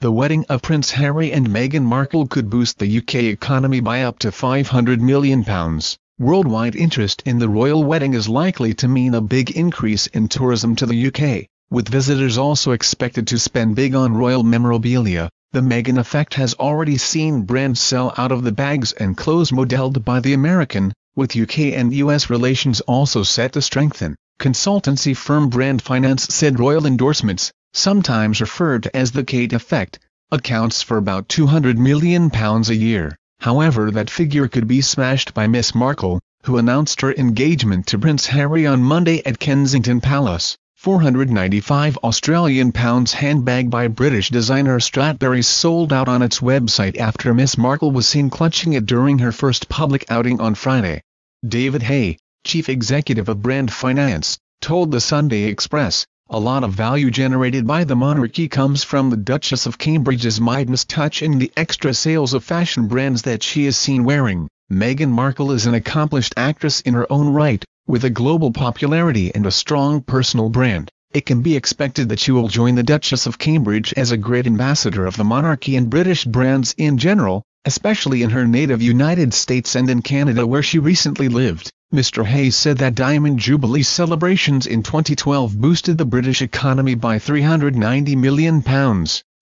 The wedding of Prince Harry and Meghan Markle could boost the UK economy by up to £500 million. Worldwide interest in the royal wedding is likely to mean a big increase in tourism to the UK, with visitors also expected to spend big on royal memorabilia. The Meghan effect has already seen brands sell out of the bags and clothes modelled by the American, with UK and US relations also set to strengthen. Consultancy firm Brand Finance said royal endorsements, sometimes referred to as the Kate effect, accounts for about £200 million a year. However, that figure could be smashed by Miss Markle, who announced her engagement to Prince Harry on Monday at Kensington Palace. £495 handbag by British designer Stradberry's sold out on its website after Miss Markle was seen clutching it during her first public outing on Friday. David Hay, chief executive of Brand Finance, told the Sunday Express, "A lot of value generated by the monarchy comes from the Duchess of Cambridge's Midas touch in the extra sales of fashion brands that she is seen wearing." Meghan Markle is an accomplished actress in her own right, with a global popularity and a strong personal brand. It can be expected that she will join the Duchess of Cambridge as a great ambassador of the monarchy and British brands in general, especially in her native United States and in Canada where she recently lived. Mr. Hayes said that Diamond Jubilee celebrations in 2012 boosted the British economy by £390 million,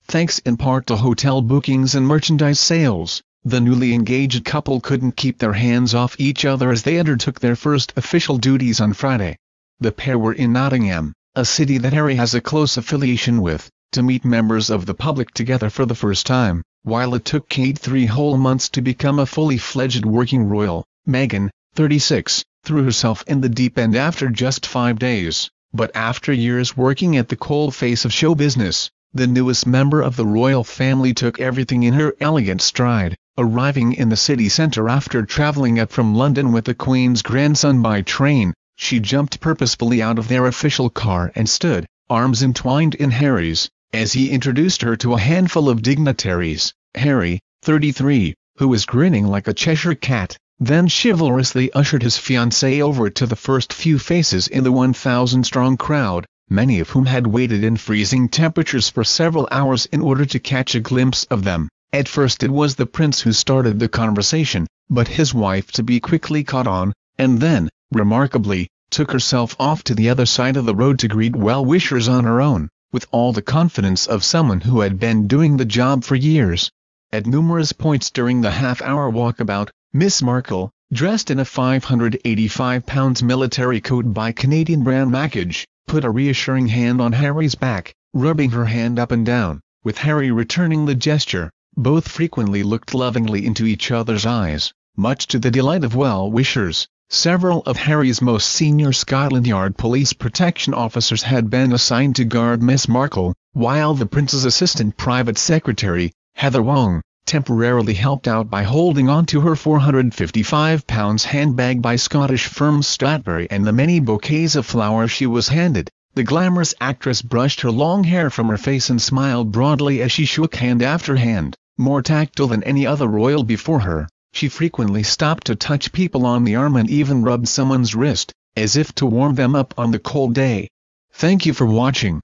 thanks in part to hotel bookings and merchandise sales. The newly engaged couple couldn't keep their hands off each other as they undertook their first official duties on Friday. The pair were in Nottingham, a city that Harry has a close affiliation with, to meet members of the public together for the first time. While it took Kate 3 whole months to become a fully fledged working royal, Meghan, 36, threw herself in the deep end after just 5 days. But after years working at the coalface of show business, the newest member of the royal family took everything in her elegant stride. Arriving in the city centre after travelling up from London with the Queen's grandson by train, she jumped purposefully out of their official car and stood, arms entwined in Harry's, as he introduced her to a handful of dignitaries. Harry, 33, who was grinning like a Cheshire cat, then chivalrously ushered his fiancée over to the first few faces in the 1,000-strong crowd, many of whom had waited in freezing temperatures for several hours in order to catch a glimpse of them. At first it was the prince who started the conversation, but his wife-to-be quickly caught on, and then, remarkably, took herself off to the other side of the road to greet well-wishers on her own, with all the confidence of someone who had been doing the job for years. At numerous points during the half-hour walkabout, Miss Markle, dressed in a £585 military coat by Canadian brand Markle, put a reassuring hand on Harry's back, rubbing her hand up and down, with Harry returning the gesture. Both frequently looked lovingly into each other's eyes, much to the delight of well-wishers. Several of Harry's most senior Scotland Yard police protection officers had been assigned to guard Miss Markle, while the Prince's assistant private secretary, Heather Wong, temporarily helped out by holding on to her £455 handbag by Scottish firm Stradberry and the many bouquets of flowers she was handed. The glamorous actress brushed her long hair from her face and smiled broadly as she shook hand after hand. More tactile than any other royal before her, she frequently stopped to touch people on the arm and even rubbed someone's wrist, as if to warm them up on the cold day. Thank you for watching.